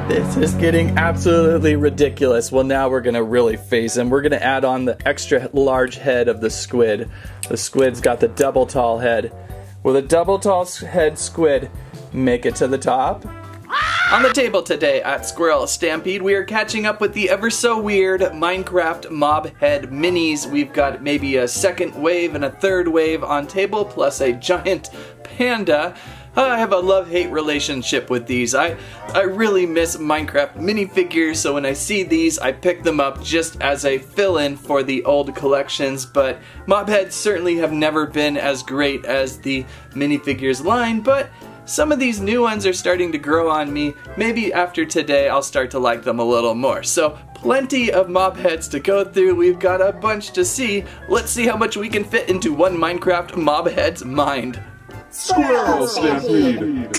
This is getting absolutely ridiculous. Well, now we're gonna really phase him. We're gonna add on the extra large head of the squid. The squid's got the double tall head. Will the double tall head squid make it to the top? On the table today at Squirrel Stampede, we are catching up with the ever so weird Minecraft Mob Head Minis. We've got maybe a second wave and a third wave on table, plus a giant panda. I have a love-hate relationship with these. I really miss Minecraft minifigures, so when I see these, I pick them up just as a fill-in for the old collections, but Mob Heads certainly have never been as great as the minifigures line, but some of these new ones are starting to grow on me. Maybe after today, I'll start to like them a little more. So, plenty of Mob Heads to go through. We've got a bunch to see. Let's see how much we can fit into one Minecraft Mob Head's mind. Squirrel Stampede!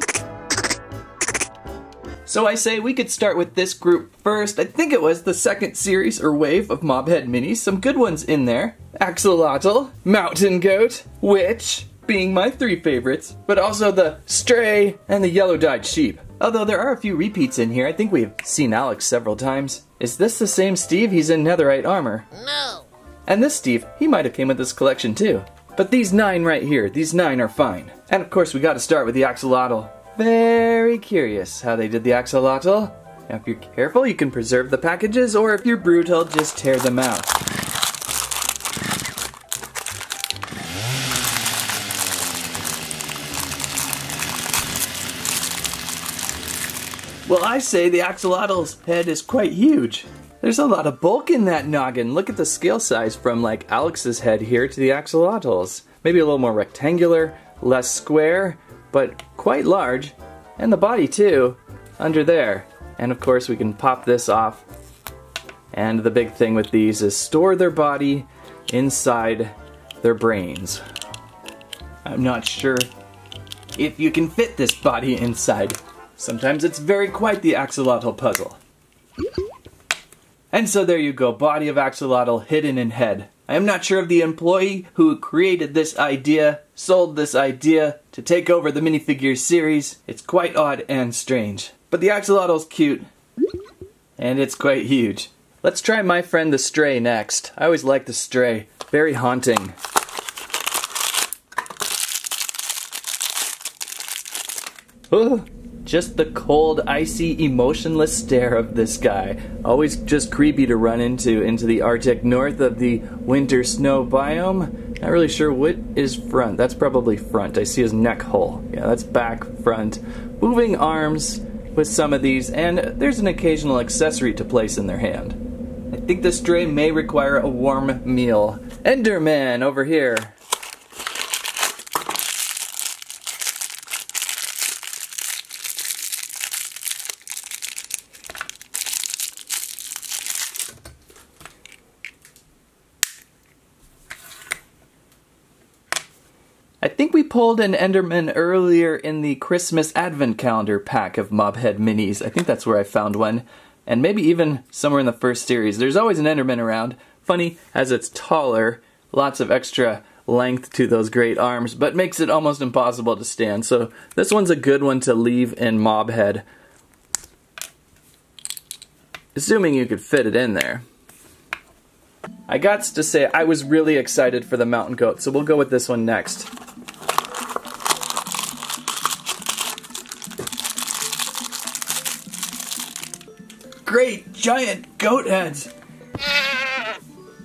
So I say we could start with this group first. I think it was the second series or wave of Mob Head Minis. Some good ones in there. Axolotl, Mountain Goat, Witch, being my three favorites, but also the Stray and the Yellow-Dyed Sheep. Although there are a few repeats in here. I think we've seen Alex several times. Is this the same Steve? He's in netherite armor. No. And this Steve, he might have came with this collection too. But these 9 right here, these 9 are fine. And of course we gotta start with the Axolotl. Very curious how they did the Axolotl. Now if you're careful, you can preserve the packages, or if you're brutal, just tear them out. Well, I say the Axolotl's head is quite huge. There's a lot of bulk in that noggin. Look at the scale size from like Alex's head here to the Axolotl's. Maybe a little more rectangular, less square, but quite large. And the body too, under there. And of course we can pop this off. And the big thing with these is store their body inside their brains. I'm not sure if you can fit this body inside. Sometimes it's very quite the Axolotl puzzle. And so there you go, body of Axolotl hidden in head. I am not sure if the employee who created this idea sold this idea to take over the minifigure series. It's quite odd and strange. But the Axolotl's cute, and it's quite huge. Let's try my friend the Stray next. I always like the Stray, very haunting. Oh. Just the cold, icy, emotionless stare of this guy. Always just creepy to run into the Arctic north of the winter snow biome. Not really sure what is front. That's probably front. I see his neck hole. Yeah, that's back, front. Moving arms with some of these, and there's an occasional accessory to place in their hand. I think the Stray may require a warm meal. Enderman over here. I think we pulled an Enderman earlier in the Christmas Advent Calendar pack of Mob Head Minis. I think that's where I found one. And maybe even somewhere in the first series. There's always an Enderman around. Funny, as it's taller, lots of extra length to those great arms, but makes it almost impossible to stand. So this one's a good one to leave in Mob Head. Assuming you could fit it in there. I got to say, I was really excited for the Mountain Goat, so we'll go with this one next. Great giant goat heads!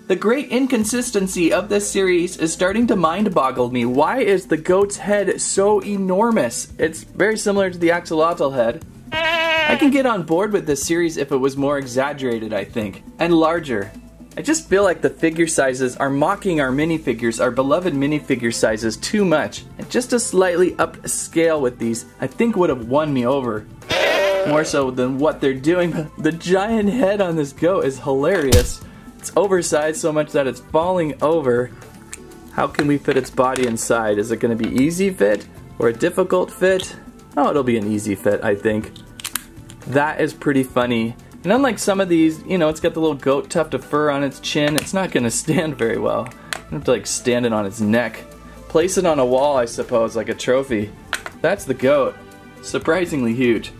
The great inconsistency of this series is starting to mind-boggle me. Why is the goat's head so enormous? It's very similar to the Axolotl head. I can get on board with this series if it was more exaggerated, I think, and larger. I just feel like the figure sizes are mocking our minifigures, our beloved minifigure sizes, too much. And just a slightly up scale with these, I think would have won me over. More so than what they're doing. The giant head on this goat is hilarious. It's oversized so much that it's falling over. How can we fit its body inside? Is it going to be easy fit or a difficult fit? Oh, it'll be an easy fit, I think. That is pretty funny. And unlike some of these, you know, it's got the little goat tuft of fur on its chin. It's not going to stand very well. You have to like stand it on its neck. Place it on a wall, I suppose, like a trophy. That's the goat. Surprisingly huge.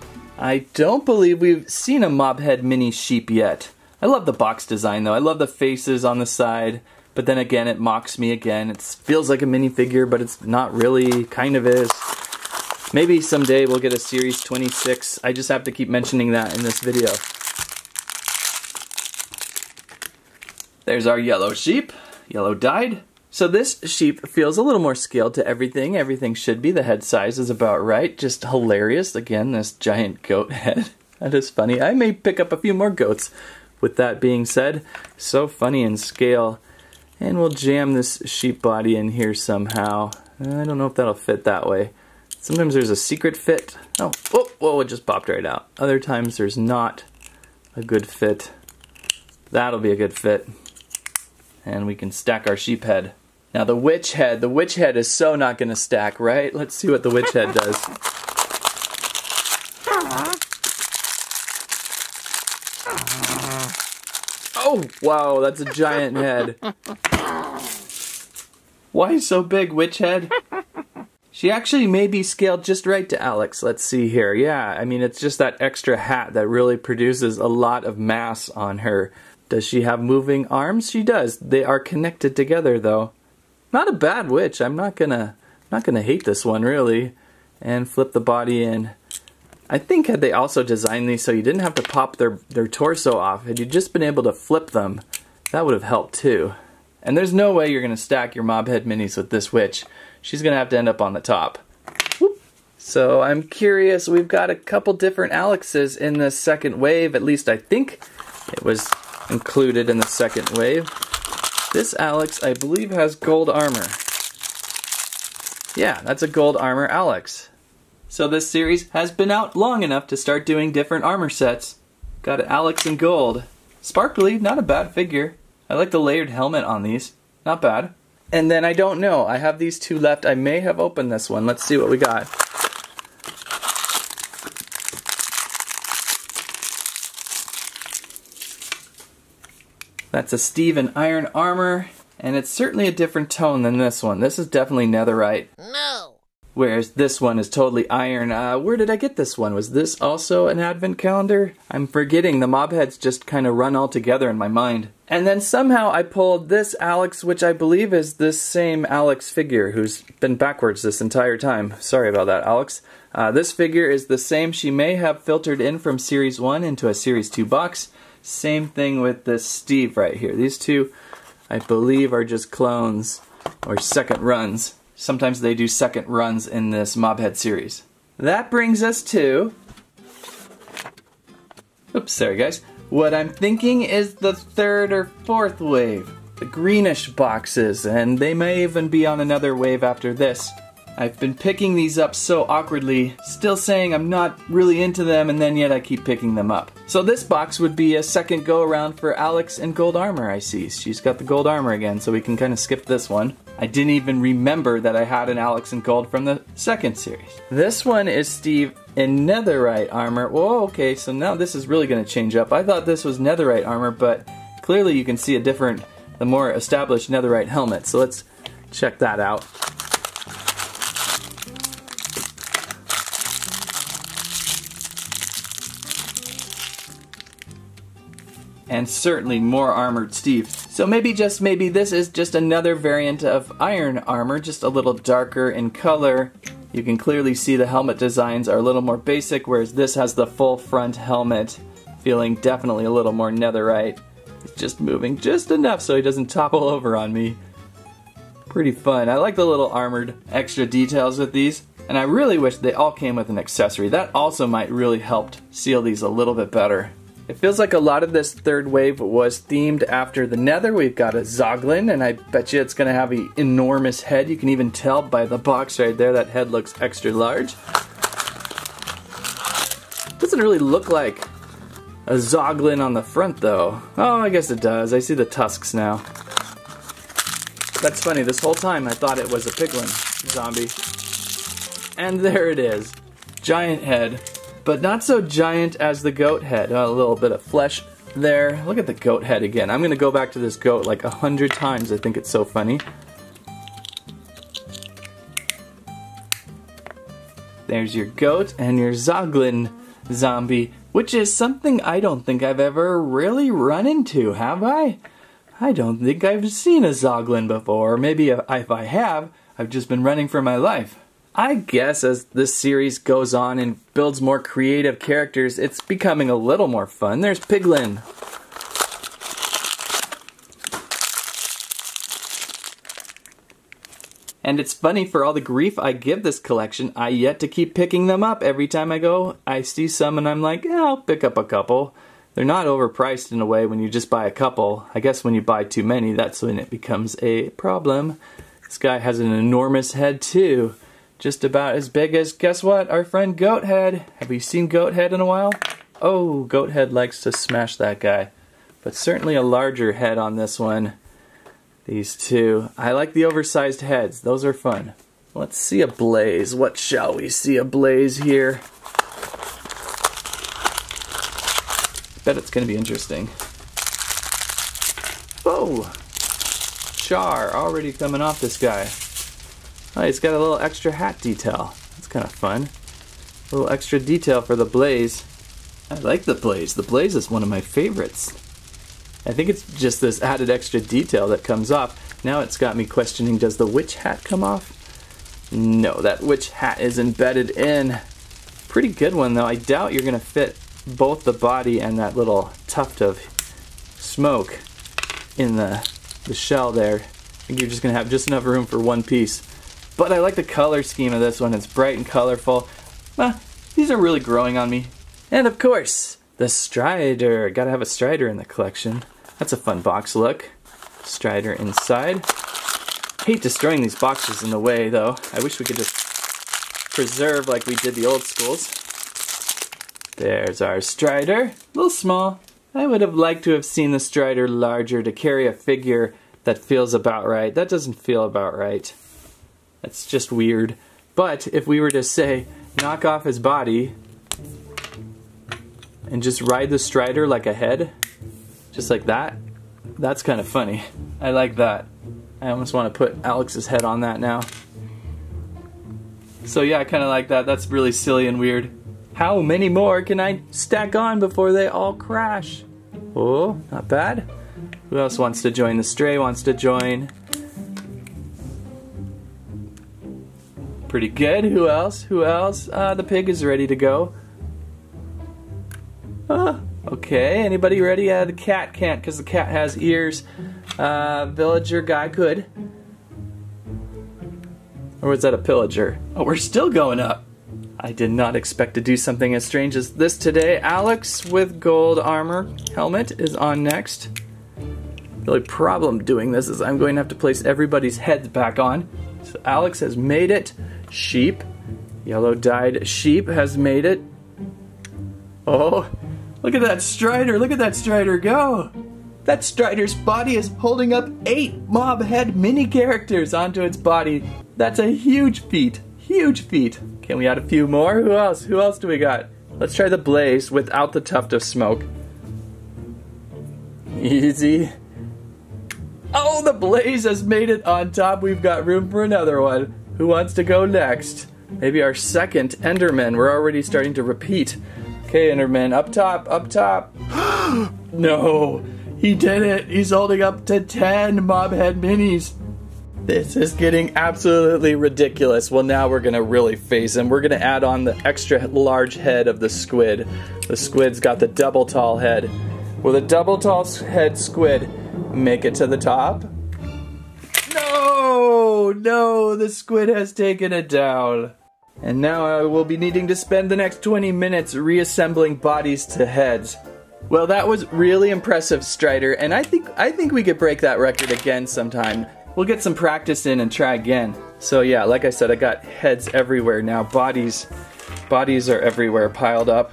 I don't believe we've seen a Mobhead mini sheep yet. I love the box design though. I love the faces on the side, but then again it mocks me again. It feels like a minifigure, but it's not really, kind of is. Maybe someday we'll get a Series 26. I just have to keep mentioning that in this video. There's our yellow sheep, yellow dyed. So this sheep feels a little more scaled to everything. Everything should be. The head size is about right. Just hilarious. Again, this giant goat head. That is funny. I may pick up a few more goats. With that being said, so funny in scale. And we'll jam this sheep body in here somehow. I don't know if that'll fit that way. Sometimes there's a secret fit. Oh, whoa, it just popped right out. Other times there's not a good fit. That'll be a good fit. And we can stack our sheep head. Now the witch head is so not gonna stack, right? Let's see what the witch head does. Oh, wow, that's a giant head. Why so big, witch head? She actually may be scaled just right to Alex. Let's see here. Yeah, I mean, it's just that extra hat that really produces a lot of mass on her. Does she have moving arms? She does. They are connected together though. Not a bad witch. I'm not gonna hate this one really. And flip the body in. I think had they also designed these so you didn't have to pop their torso off, had you just been able to flip them, that would have helped too. And there's no way you're gonna stack your Mobhead minis with this witch. She's gonna have to end up on the top. Whoop. So I'm curious, we've got a couple different Alexes in the second wave, at least I think it was included in the second wave. This Alex, I believe, has gold armor. Yeah, that's a gold armor Alex. So this series has been out long enough to start doing different armor sets. Got an Alex in gold. Sparkly, not a bad figure. I like the layered helmet on these. Not bad. And then I don't know, I have these two left. I may have opened this one. Let's see what we got. That's a Steve in iron armor, and it's certainly a different tone than this one. This is definitely netherite. No! Whereas this one is totally iron. Where did I get this one? Was this also an advent calendar? I'm forgetting. The Mobheads just kind of run all together in my mind. And then somehow I pulled this Alex, which I believe is this same Alex figure who's been backwards this entire time. Sorry about that, Alex. This figure is the same. She may have filtered in from Series 1 into a Series 2 box. Same thing with this Steve right here. These two, I believe, are just clones or second runs. Sometimes they do second runs in this Mobhead series. That brings us to... Oops, sorry guys. What I'm thinking is the third or fourth wave. The greenish boxes, and they may even be on another wave after this. I've been picking these up so awkwardly, still saying I'm not really into them, and then yet I keep picking them up. So this box would be a second go around for Alex in gold armor, I see. She's got the gold armor again, so we can kind of skip this one. I didn't even remember that I had an Alex in gold from the second series. This one is Steve in netherite armor. Whoa, okay, so now this is really going to change up. I thought this was netherite armor, but clearly you can see a different, the more established netherite helmet. So let's check that out. And certainly more armored Steve. So maybe, just maybe, this is just another variant of iron armor, just a little darker in color. You can clearly see the helmet designs are a little more basic, whereas this has the full front helmet, feeling definitely a little more netherite. It's just moving just enough so he doesn't topple over on me. Pretty fun. I like the little armored extra details with these, and I really wish they all came with an accessory. That also might really help seal these a little bit better. It feels like a lot of this third wave was themed after the Nether. We've got a Zoglin, and I bet you it's going to have an enormous head. You can even tell by the box right there, that head looks extra large. Doesn't really look like a Zoglin on the front though. Oh, I guess it does. I see the tusks now. That's funny, this whole time I thought it was a piglin zombie. And there it is. Giant head. But not so giant as the goat head. A little bit of flesh there. Look at the goat head again. I'm gonna go back to this goat like 100 times. I think it's so funny. There's your goat and your Zoglin zombie, which is something I don't think I've ever really run into, have I? I don't think I've seen a Zoglin before. Maybe if I have, I've just been running for my life. I guess as this series goes on and builds more creative characters, it's becoming a little more fun. There's Piglin. And it's funny, for all the grief I give this collection, I yet to keep picking them up. Every time I go, I see some and I'm like, yeah, I'll pick up a couple. They're not overpriced in a way when you just buy a couple. I guess when you buy too many, that's when it becomes a problem. This guy has an enormous head too. Just about as big as, guess what, our friend Goathead. Have you seen Goathead in a while? Oh, Goathead likes to smash that guy. But certainly a larger head on this one. These two. I like the oversized heads. Those are fun. Let's see a blaze. What shall we see a blaze here? Bet it's going to be interesting. Whoa! Char already coming off this guy. Oh, he's got a little extra hat detail. That's kind of fun. A little extra detail for the blaze. I like the blaze. The blaze is one of my favorites. I think it's just this added extra detail that comes off. Now it's got me questioning, does the witch hat come off? No, that witch hat is embedded in. Pretty good one though. I doubt you're going to fit both the body and that little tuft of smoke in the shell there. I think you're just going to have just enough room for one piece. But I like the color scheme of this one. It's bright and colorful. These are really growing on me. And of course, the Strider. Gotta have a Strider in the collection. That's a fun box look. Strider inside. Hate destroying these boxes in the way though. I wish we could just preserve like we did the old schools. There's our Strider. A little small. I would have liked to have seen the Strider larger to carry a figure that feels about right. That doesn't feel about right. That's just weird. But if we were to say, knock off his body and just ride the Strider like a head, just like that, that's kind of funny. I like that. I almost want to put Alex's head on that now. So yeah, I kind of like that. That's really silly and weird. How many more can I stack on before they all crash? Oh, not bad. Who else wants to join? The Stray wants to join. Pretty good. Who else? Who else? The pig is ready to go. Okay, anybody ready? The cat can't because the cat has ears. Villager guy could. Or was that a pillager? Oh, we're still going up. I did not expect to do something as strange as this today. Alex with gold armor helmet is on next. The only problem doing this is I'm going to have to place everybody's heads back on. So Alex has made it. Sheep. Yellow dyed sheep has made it. Oh, look at that Strider. Look at that Strider go. That Strider's body is holding up 8 mob head mini characters onto its body. That's a huge feat. Huge feat. Can we add a few more? Who else? Who else do we got? Let's try the Blaze without the tuft of smoke. Easy. Oh, the Blaze has made it on top. We've got room for another one. Who wants to go next? Maybe our second Enderman. We're already starting to repeat. Okay, Enderman, up top, up top. No, he did it. He's holding up to 10 mobhead minis. This is getting absolutely ridiculous. Well, now we're gonna really phase him. We're gonna add on the extra large head of the squid. The squid's got the double tall head. Will the double tall head squid make it to the top? No, no, the squid has taken it down. And now I will be needing to spend the next 20 minutes reassembling bodies to heads. Well, that was really impressive, Strider, and I think we could break that record again sometime. We'll get some practice in and try again. So yeah, like I said, I got heads everywhere now. Bodies are everywhere piled up.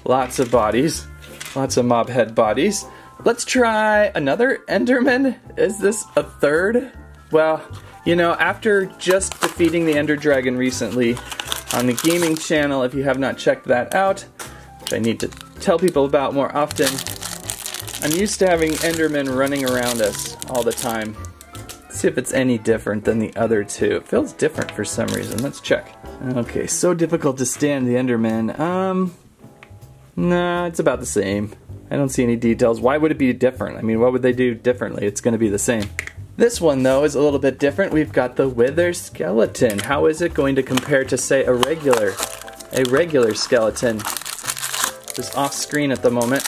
Lots of bodies. Lots of mob head bodies. Let's try another Enderman. Is this a third? Well, you know, after just defeating the Ender Dragon recently on the gaming channel, if you have not checked that out, which I need to tell people about more often, I'm used to having Endermen running around us all the time. Let's see if it's any different than the other two. It feels different for some reason. Let's check. Okay, so difficult to stand the Enderman. Nah, it's about the same. I don't see any details. Why would it be different? I mean, what would they do differently? It's going to be the same. This one, though, is a little bit different. We've got the Wither skeleton. How is it going to compare to, say, a regular skeleton? Just off screen at the moment.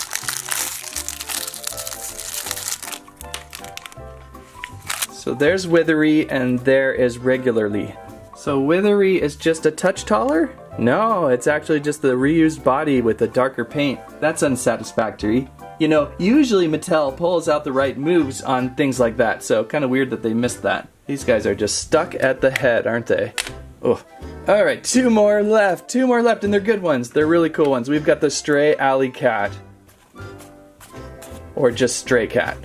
So there's Withery and there is Regularly. So Withery is just a touch taller? No, it's actually just the reused body with the darker paint. That's unsatisfactory. You know, usually Mattel pulls out the right moves on things like that, so kind of weird that they missed that. These guys are just stuck at the head, aren't they? Oh. Alright, two more left, and they're good ones. They're really cool ones. We've got the Stray Alley Cat. Or just Stray Cat.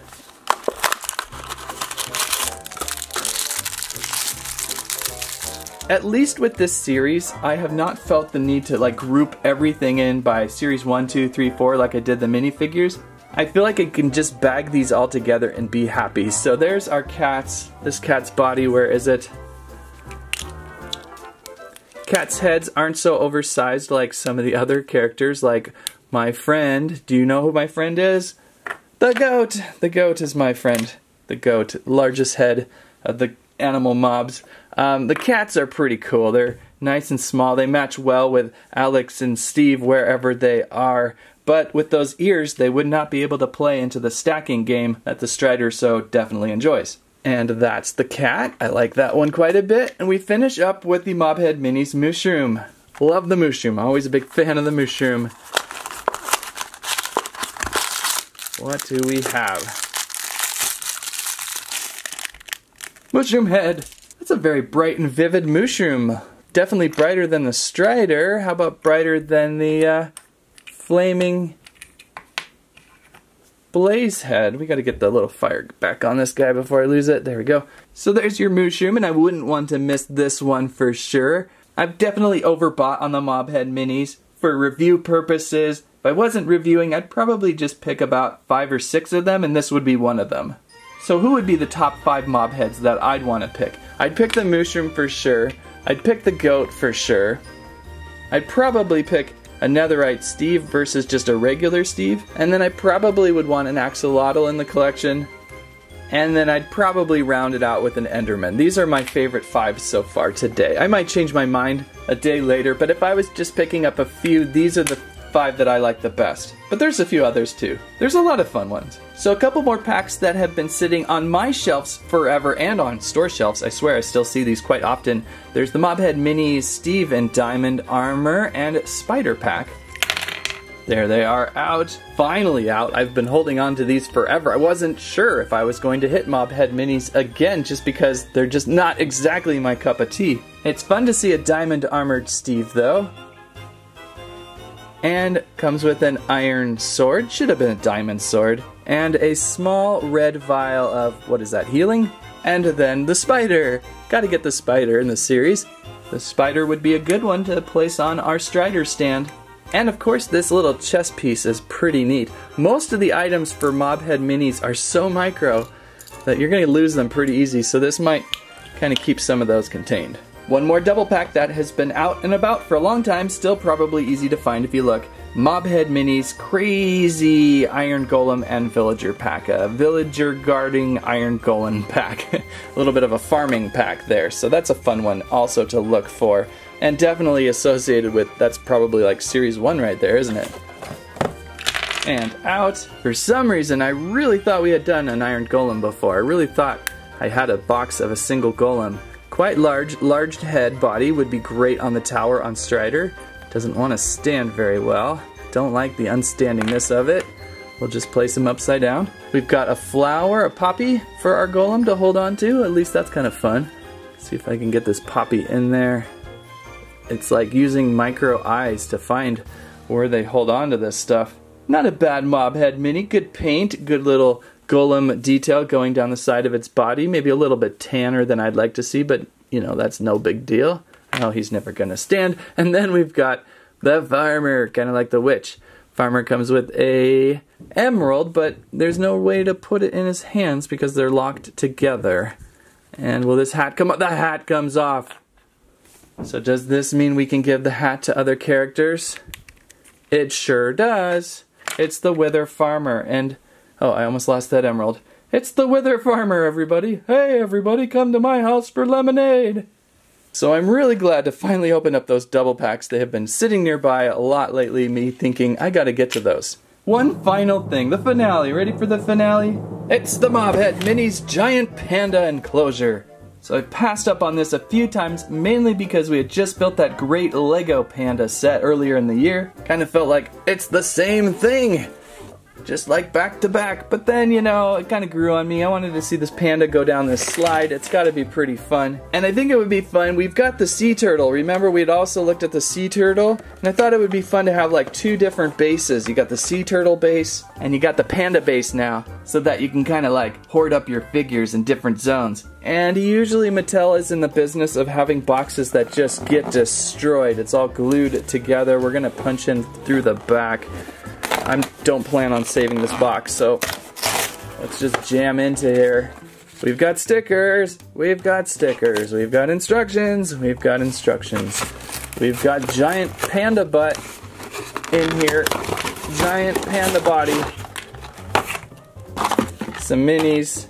At least with this series, I have not felt the need to like group everything in by series 1, 2, 3, 4 like I did the minifigures. I feel like I can just bag these all together and be happy. So there's our cats. This cat's body, where is it? Cats' heads aren't so oversized like some of the other characters, like my friend. Do you know who my friend is? The goat! The goat is my friend. The goat, largest head of the animal mobs. The cats are pretty cool. They're nice and small. They match well with Alex and Steve wherever they are. But with those ears, they would not be able to play into the stacking game that the Strider so definitely enjoys. And that's the cat. I like that one quite a bit. And we finish up with the Mobhead Minis Mushroom. Love the Mushroom. Always a big fan of the Mushroom. What do we have? Mushroom head. That's a very bright and vivid Mushroom. Definitely brighter than the Strider. How about brighter than the flaming Blaze head? We gotta get the little fire back on this guy before I lose it. There we go. So there's your Mushroom, and I wouldn't want to miss this one for sure. I've definitely overbought on the Mobhead Minis for review purposes. If I wasn't reviewing, I'd probably just pick about 5 or 6 of them, and this would be one of them. So who would be the top 5 Mobheads that I'd want to pick? I'd pick the Mushroom for sure. I'd pick the Goat for sure. I'd probably pick a Netherite Steve versus just a regular Steve. And then I probably would want an Axolotl in the collection. And then I'd probably round it out with an Enderman. These are my favorite 5 so far today. I might change my mind a day later, but if I was just picking up a few, these are the 5 that I like the best. But there's a few others too. There's a lot of fun ones. So a couple more packs that have been sitting on my shelves forever and on store shelves. I swear I still see these quite often. There's the Mobhead Minis Steve and Diamond Armor and Spider pack. There they are out. Finally out. I've been holding on to these forever. I wasn't sure if I was going to hit Mobhead Minis again just because they're just not exactly my cup of tea. It's fun to see a Diamond Armored Steve though. And comes with an iron sword, should have been a diamond sword, and a small red vial of, what is that, healing? And then the spider! Gotta get the spider in the series. The spider would be a good one to place on our Strider stand. And of course this little chest piece is pretty neat. Most of the items for Mobhead Minis are so micro that you're gonna lose them pretty easy, so this might kind of keep some of those contained. One more double pack that has been out and about for a long time, still probably easy to find if you look. Mobhead Minis Crazy Iron Golem and Villager pack. A villager guarding Iron Golem pack. A little bit of a farming pack there, so that's a fun one also to look for. And definitely associated with, that's probably like Series 1 right there, isn't it? And out. For some reason, I really thought we had done an Iron Golem before. I really thought I had a box of a single Golem. Quite large head body would be great on the tower on Strider. Doesn't want to stand very well. Don't like the unstandingness of it. We'll just place him upside down. We've got a flower, a poppy for our golem to hold on to. At least that's kind of fun. See if I can get this poppy in there. It's like using micro eyes to find where they hold on to this stuff. Not a bad Mobhead Mini. Good paint, good little golem detail going down the side of its body. Maybe a little bit tanner than I'd like to see, but you know, that's no big deal. Oh, he's never gonna stand. And then we've got the farmer, kind of like the witch. Farmer comes with a emerald, but there's no way to put it in his hands because they're locked together. And will this hat come off? The hat comes off. So does this mean we can give the hat to other characters? It sure does. It's the Wither Farmer, and... oh, I almost lost that emerald. It's the Wither Farmer, everybody! Hey, everybody, come to my house for lemonade! So I'm really glad to finally open up those double packs. They have been sitting nearby a lot lately, me thinking I gotta get to those. One final thing, the finale. Ready for the finale? It's the Mobhead Minis Giant Panda Enclosure. So I passed up on this a few times, mainly because we had just built that great Lego Panda set earlier in the year. Kind of felt like it's the same thing, just like back to back. But then, you know, it kind of grew on me. I wanted to see this panda go down this slide. It's got to be pretty fun. And I think it would be fun. We've got the sea turtle. Remember, we'd also looked at the sea turtle, and I thought it would be fun to have like two different bases. You got the sea turtle base, and you got the panda base now, so that you can kind of like hoard up your figures in different zones. And usually Mattel is in the business of having boxes that just get destroyed. It's all glued together. We're gonna punch in through the back. I don't plan on saving this box, so let's just jam into here. We've got stickers, we've got stickers, we've got instructions, we've got instructions. We've got giant panda butt in here, giant panda body, some minis,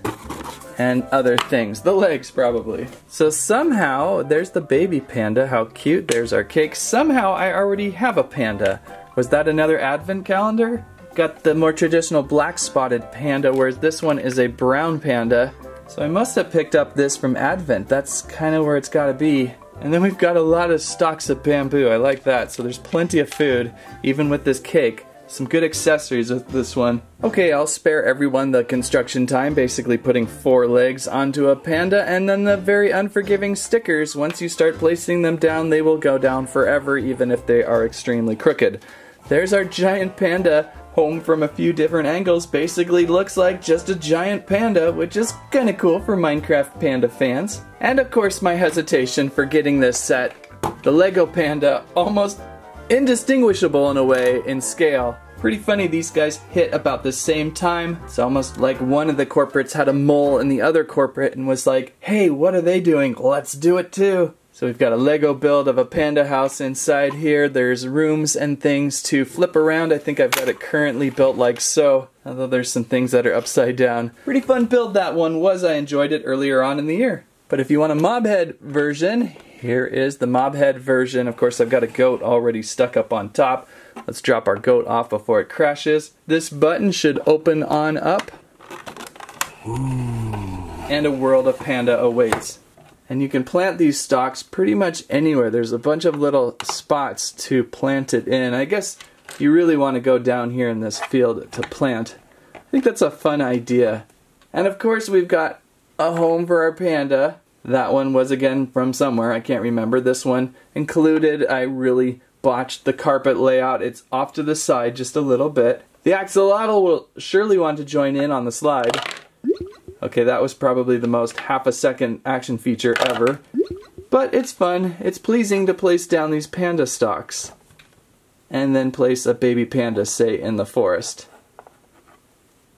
and other things. The legs, probably. So somehow, there's the baby panda. How cute. There's our cake. Somehow, I already have a panda. Was that another advent calendar? Got the more traditional black spotted panda, whereas this one is a brown panda. So I must have picked up this from Advent. That's kind of where it's got to be. And then we've got a lot of stalks of bamboo. I like that. So there's plenty of food, even with this cake. Some good accessories with this one. Okay, I'll spare everyone the construction time, basically putting 4 legs onto a panda, and then the very unforgiving stickers. Once you start placing them down, they will go down forever, even if they are extremely crooked. There's our giant panda, home from a few different angles. Basically looks like just a giant panda, which is kinda cool for Minecraft panda fans. And of course my hesitation for getting this set. The Lego panda, almost indistinguishable in a way in scale. Pretty funny, these guys hit about the same time. It's almost like one of the corporates had a mole in the other corporate and was like, hey, what are they doing? Let's do it too. So we've got a Lego build of a panda house inside here. There's rooms and things to flip around. I think I've got it currently built like so, although there's some things that are upside down. Pretty fun build that one was. I enjoyed it earlier on in the year. But if you want a Mobhead version, here is the Mobhead version. Of course, I've got a goat already stuck up on top. Let's drop our goat off before it crashes. This button should open on up. Ooh. And a world of panda awaits. And you can plant these stalks pretty much anywhere. There's a bunch of little spots to plant it in. I guess you really want to go down here in this field to plant. I think that's a fun idea. And of course we've got a home for our panda. That one was again from somewhere, I can't remember. This one included, I really botched the carpet layout. It's off to the side just a little bit. The axolotl will surely want to join in on the slide. Okay, that was probably the most half-a-second action feature ever. But it's fun. It's pleasing to place down these panda stalks. And then place a baby panda, say, in the forest.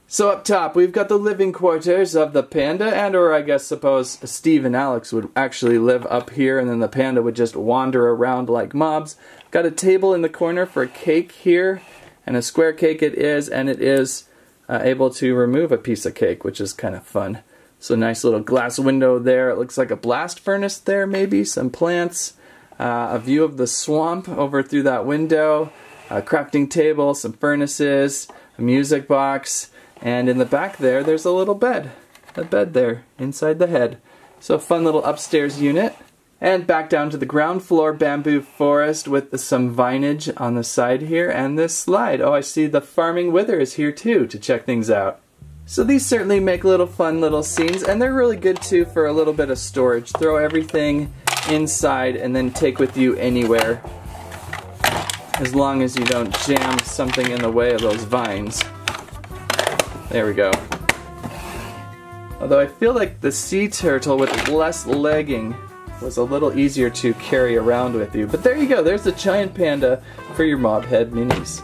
So up top, we've got the living quarters of the panda, and or I guess suppose Steve and Alex would actually live up here, and then the panda would just wander around like mobs. Got a table in the corner for a cake here, and a square cake it is, and it is able to remove a piece of cake, which is kind of fun. So nice little glass window there. It looks like a blast furnace there, maybe. Some plants. A view of the swamp over through that window. A crafting table, some furnaces, a music box, and in the back there, there's a little bed. A bed there, inside the head. So a fun little upstairs unit. And back down to the ground floor bamboo forest with some vinage on the side here and this slide. Oh, I see the farming wither is here too to check things out. So these certainly make little fun little scenes, and they're really good too for a little bit of storage. Throw everything inside and then take with you anywhere. As long as you don't jam something in the way of those vines. There we go. Although I feel like the sea turtle with less legging was a little easier to carry around with you. But there you go, there's the giant panda for your Mobhead minis.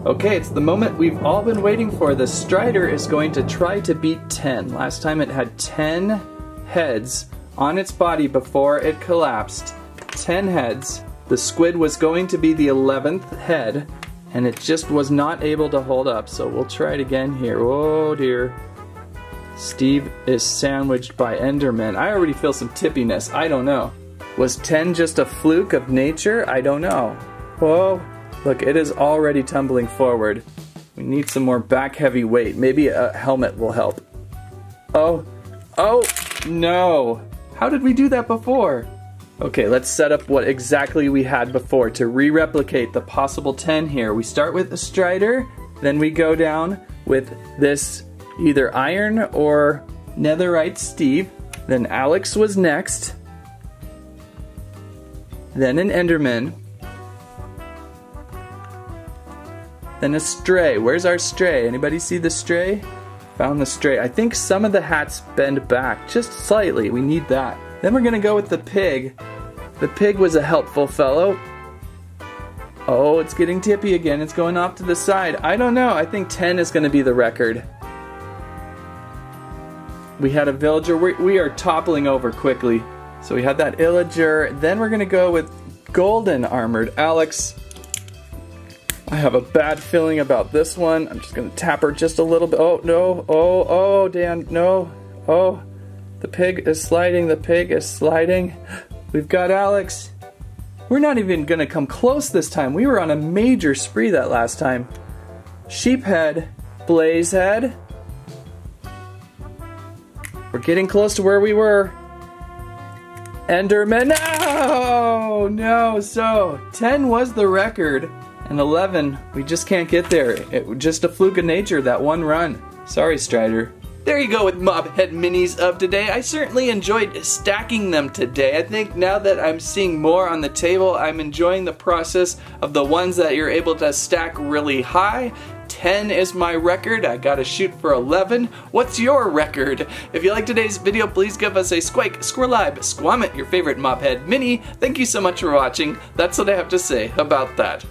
Okay, it's the moment we've all been waiting for. The Strider is going to try to beat 10. Last time it had 10 heads on its body before it collapsed. 10 heads. The squid was going to be the 11th head, and it just was not able to hold up, so we'll try it again here. Oh dear. Steve is sandwiched by Enderman. I already feel some tippiness. I don't know. Was 10 just a fluke of nature? I don't know. Whoa. Look, it is already tumbling forward. We need some more back heavy weight. Maybe a helmet will help. Oh. Oh, no. How did we do that before? Okay, let's set up what exactly we had before to re-replicate the possible 10 here. We start with the Strider, then we go down with this either iron or netherite Steve. Then Alex was next. Then an Enderman. Then a Stray. Where's our Stray? Anybody see the Stray? Found the Stray. I think some of the hats bend back just slightly. We need that. Then we're gonna go with the Pig. The Pig was a helpful fellow. Oh, it's getting tippy again. It's going off to the side. I don't know. I think 10 is gonna be the record. We had a villager. We are toppling over quickly. So we had that illager. Then we're gonna go with golden armored Alex. I have a bad feeling about this one. I'm just gonna tap her just a little bit. Oh no, oh, Dan, no. Oh, the pig is sliding, the pig is sliding. We've got Alex. We're not even gonna come close this time. We were on a major spree that last time. Sheephead, Blazehead. We're getting close to where we were. Enderman, no, so 10 was the record. And 11, we just can't get there. It was just a fluke of nature, that one run. Sorry, Strider. There you go with Mob Head Minis of today. I certainly enjoyed stacking them today. I think now that I'm seeing more on the table, I'm enjoying the process of the ones that you're able to stack really high. 10 is my record. I gotta shoot for 11. What's your record? If you liked today's video, please give us a squike, squirlibe, squammet, your favorite Mob Head Mini. Thank you so much for watching. That's what I have to say about that.